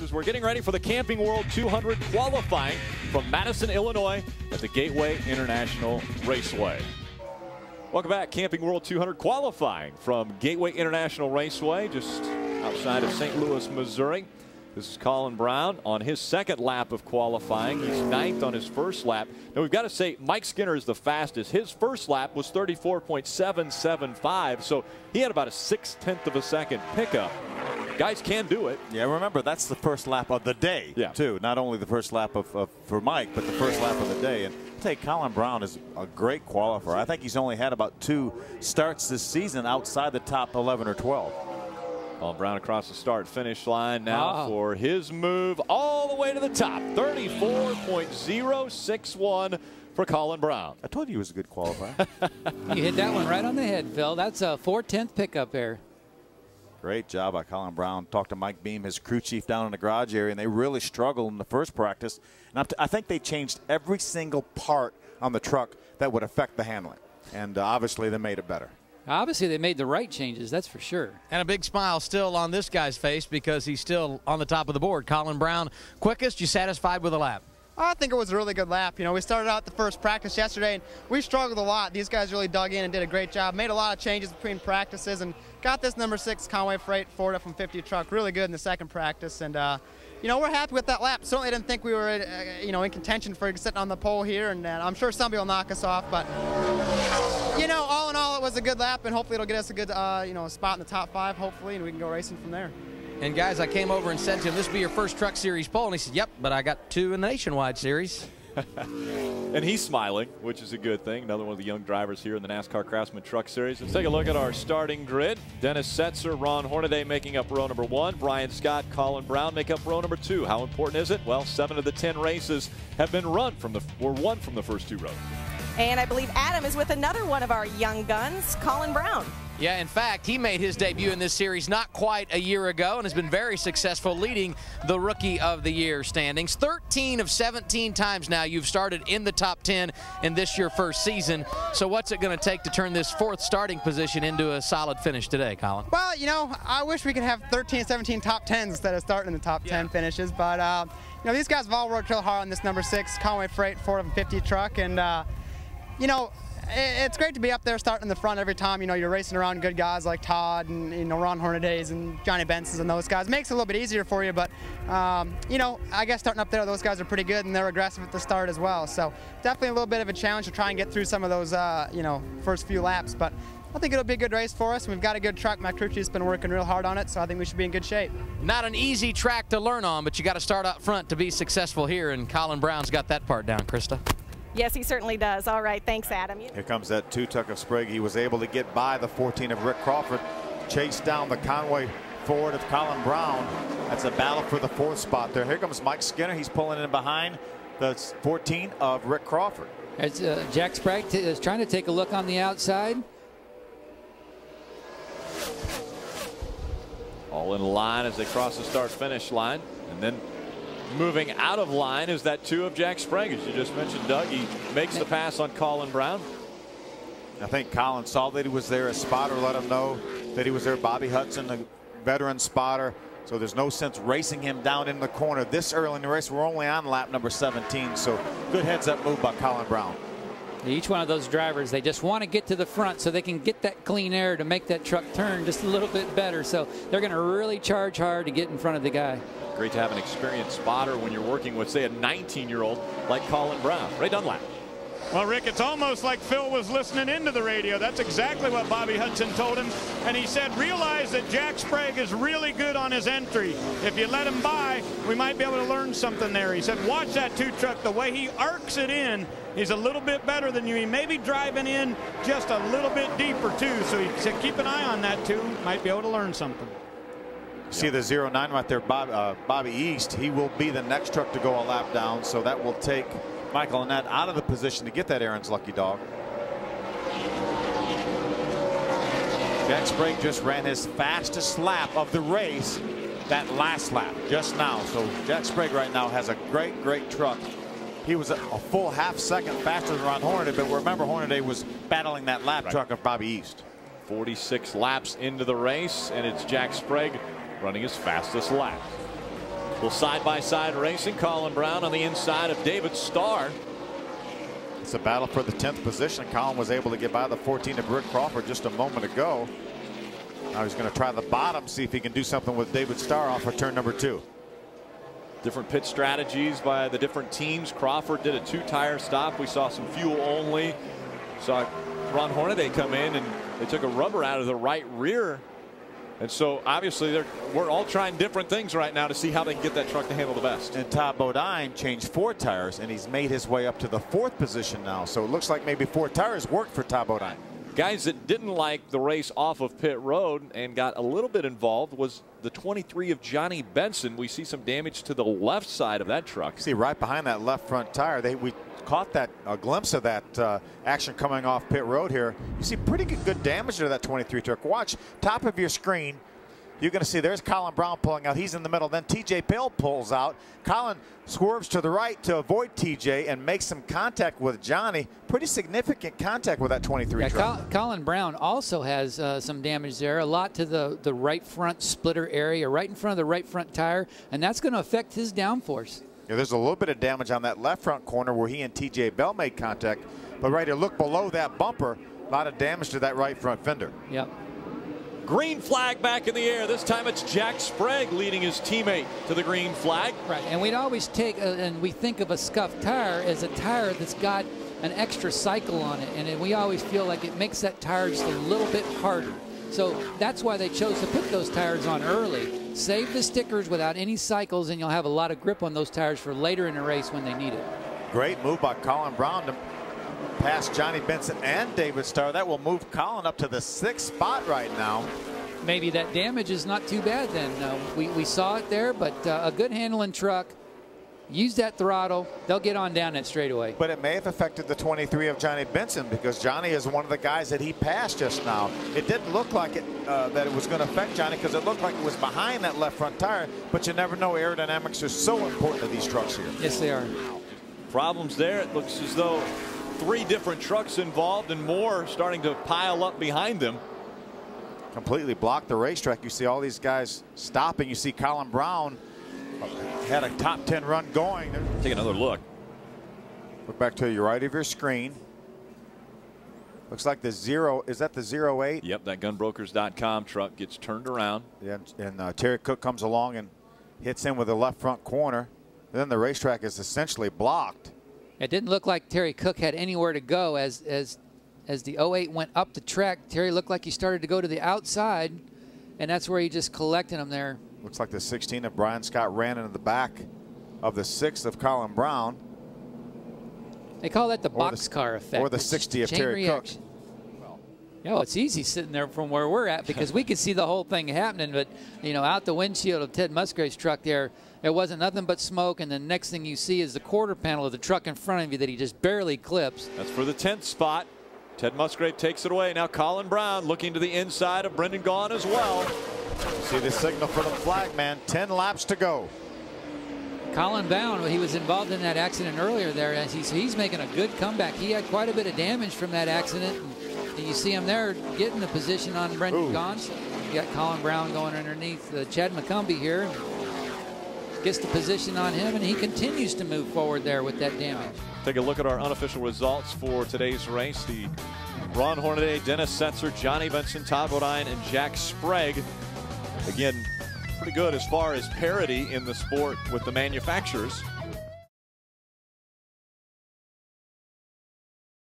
as we're getting ready for the Camping World 200 qualifying from Madison, Illinois at the Gateway International Raceway. Welcome back. Camping World 200 qualifying from Gateway International Raceway just outside of St. Louis, Missouri. This is Colin Braun on his second lap of qualifying. He's ninth on his first lap. Now we've got to say Mike Skinner is the fastest. His first lap was 34.775, so he had about a 0.6 of a second pickup. Guys can do it. Yeah, remember that's the first lap of the day, too. Not only the first lap for Mike, but the first lap of the day. And I'll tell you, Colin Braun is a great qualifier. I think he's only had about 2 starts this season outside the top 11 or 12. Colin Braun across the start-finish line now for his move all the way to the top. 34.061 for Colin Braun. I told you he was a good qualifier. You hit that one right on the head, Phil. That's a 4/10 pickup there. Great job by Colin Braun. Talked to Mike Beam, his crew chief down in the garage area, and they really struggled in the first practice. And I think they changed every single part on the truck that would affect the handling. And obviously they made it better. Obviously, they made the right changes, that's for sure. And a big smile still on this guy's face because he's still on the top of the board. Colin Braun, quickest, you satisfied with the lap? I think it was a really good lap. You know, we started out the first practice yesterday, and we struggled a lot. These guys really dug in and did a great job. Made a lot of changes between practices and got this number 6 Conway Freight Ford F-150 truck really good in the second practice. And, you know, we're happy with that lap. Certainly didn't think we were, you know, in contention for sitting on the pole here, and I'm sure somebody will knock us off. But, you know, all in all, it was a good lap, and hopefully it'll get us a good, you know, spot in the top 5, hopefully, and we can go racing from there. And, guys, I came over and said to him, this will be your first Truck Series pole. And he said, yep, but I got 2 in the Nationwide Series. And he's smiling, which is a good thing. Another one of the young drivers here in the NASCAR Craftsman Truck Series. Let's take a look at our starting grid. Dennis Setzer, Ron Hornaday making up row number 1. Brian Scott, Colin Braun make up row number 2. How important is it? Well, 7 of the 10 races have been won from the first 2 rows. And I believe Adam is with another one of our young guns, Colin Braun. Yeah, in fact, he made his debut in this series not quite a year ago and has been very successful leading the Rookie of the Year standings. 13 of 17 times now you've started in the top 10 in this your first season. So what's it going to take to turn this 4th starting position into a solid finish today, Colin? Well, you know, I wish we could have 13, 17 top 10s instead of starting in the top 10 finishes. But, you know, these guys have all worked real hard on this number 6 Conway Freight Ford F-150 truck. And, you know, it's great to be up there starting in the front every time. You know, you're racing around good guys like Todd and, you know, Ron Hornadays and Johnny Benson's and those guys. Makes it a little bit easier for you, but, you know, I guess starting up there, those guys are pretty good and they're aggressive at the start as well. So definitely a little bit of a challenge to try and get through some of those, you know, first few laps. But I think it'll be a good race for us. We've got a good truck. Matt Crucci's been working real hard on it, so I think we should be in good shape. Not an easy track to learn on, but you got to start up front to be successful here, and Colin Braun's got that part down, Krista. Yes, he certainly does. All right, thanks, Adam. Here comes that 2 tuck of Sprague. He was able to get by the 14 of Rick Crawford, chase down the Conway Ford of Colin Braun. That's a battle for the 4th spot there. Here comes Mike Skinner. He's pulling in behind the 14 of Rick Crawford. As Jack Sprague is trying to take a look on the outside. All in line as they cross the start-finish line, and then moving out of line is that 2 of Jack Sprague. As you just mentioned, Doug, he makes the pass on Colin Braun. I think Colin saw that he was there. A spotter let him know that he was there. Bobby Hudson, the veteran spotter. So there's no sense racing him down in the corner this early in the race. We're only on lap number 17. So good heads-up move by Colin Braun. Each one of those drivers, they just want to get to the front so they can get that clean air to make that truck turn just a little bit better. So they're going to really charge hard to get in front of the guy. Great to have an experienced spotter when you're working with, say, a 19-year-old like Colin Braun. Ray Dunlap. Well, Rick, it's almost like Phil was listening into the radio. That's exactly what Bobby Hudson told him. And he said, realize that Jack Sprague is really good on his entry. If you let him by, we might be able to learn something there. He said, watch that 2 truck. The way he arcs it in, he's a little bit better than you. He may be driving in just a little bit deeper, too. So he said, keep an eye on that, too. Might be able to learn something. See the 09 right there, Bobby East. He will be the next truck to go a lap down. So that will take Michael Annette out of the position to get that Aaron's lucky dog. Jack Sprague just ran his fastest lap of the race that last lap just now. So Jack Sprague right now has a great truck. He was a full half second faster than Ron Hornaday, but remember Hornaday was battling that lap truck of Bobby East. 46 laps into the race, and it's Jack Sprague running his fastest lap. Well, side-by-side racing, Colin Braun on the inside of David Starr. It's a battle for the 10th position. Colin was able to get by the 14 of Rick Crawford just a moment ago. Now he's going to try the bottom, see if he can do something with David Starr off of turn number 2. Different pit strategies by the different teams. Crawford did a 2-tire stop. We saw some fuel only. Saw Ron Hornaday come in and they took a rubber out of the right rear. And so obviously we're all trying different things right now to see how they can get that truck to handle the best. And Todd Bodine changed 4 tires and he's made his way up to the 4th position now. So it looks like maybe 4 tires worked for Todd Bodine. Guys that didn't like the race off of pit road and got a little bit involved was the 23 of Johnny Benson. We see some damage to the left side of that truck. See right behind that left front tire. We caught a glimpse of that action coming off pit road here. You see pretty good damage to that 23 truck. Watch top of your screen. You're going to see there's Colin Braun pulling out. He's in the middle. Then TJ Pale pulls out. Colin swerves to the right to avoid TJ and makes some contact with Johnny. Pretty significant contact with that 23 truck. Colin Braun also has some damage there. A lot to the right front splitter area, right in front of the right front tire, and that's going to affect his downforce. Yeah, there's a little bit of damage on that left front corner where he and TJ Bell made contact. But right here, look below that bumper. A lot of damage to that right front fender. Yep. Green flag back in the air. This time it's Jack Sprague leading his teammate to the green flag. Right, and we'd always take and we think of a scuffed tire as a tire that's got an extra cycle on it, and we always feel like it makes that tire just a little bit harder. So that's why they chose to put those tires on early. Save the stickers without any cycles, and you'll have a lot of grip on those tires for later in the race when they need it. Great move by Colin Braun to pass Johnny Benson and David Starr. That will move Colin up to the 6th spot right now. Maybe that damage is not too bad then. We saw it there, but a good handling truck. Use that throttle. They'll get on down that straightaway. But it may have affected the 23 of Johnny Benson because Johnny is one of the guys that he passed just now. It didn't look like that it was going to affect Johnny because it looked like it was behind that left front tire. But you never know. Aerodynamics are so important to these trucks here. Yes, they are. Problems there. It looks as though 3 different trucks involved and more starting to pile up behind them. Completely blocked the racetrack. You see all these guys stopping. You see Colin Braun had a top 10 run going. Take another look. Look back to your right of your screen. Looks like the 0. Is that the 08? Yep, that gunbrokers.com truck gets turned around. Yeah, and Terry Cook comes along and hits in with the left front corner. And then the racetrack is essentially blocked. It didn't look like Terry Cook had anywhere to go as the 08 went up the track. Terry looked like he started to go to the outside, and that's where he just collected them there. Looks like the 16 of Brian Scott ran into the back of the 6th of Colin Braun. They call that the boxcar effect. Or the 60 of Terry Cook. Yeah, well, it's easy sitting there from where we're at because we could see the whole thing happening. But, you know, out the windshield of Ted Musgrave's truck there wasn't nothing but smoke. And the next thing you see is the quarter panel of the truck in front of you that he just barely clips. That's for the 10th spot. Ted Musgrave takes it away. Now Colin Braun looking to the inside of Brendan Gaughan as well. See the signal for the flag, man. 10 laps to go. Colin Braun, he was involved in that accident earlier there. As he's making a good comeback. He had quite a bit of damage from that accident. And you see him there getting the position on Brendan Gaughan. So you got Colin Braun going underneath Chad McCumbee here. Gets the position on him, and he continues to move forward there with that damage. Take a look at our unofficial results for today's race. The Ron Hornaday, Dennis Setzer, Johnny Benson, Todd Bodine, and Jack Sprague. Again, pretty good as far as parity in the sport with the manufacturers.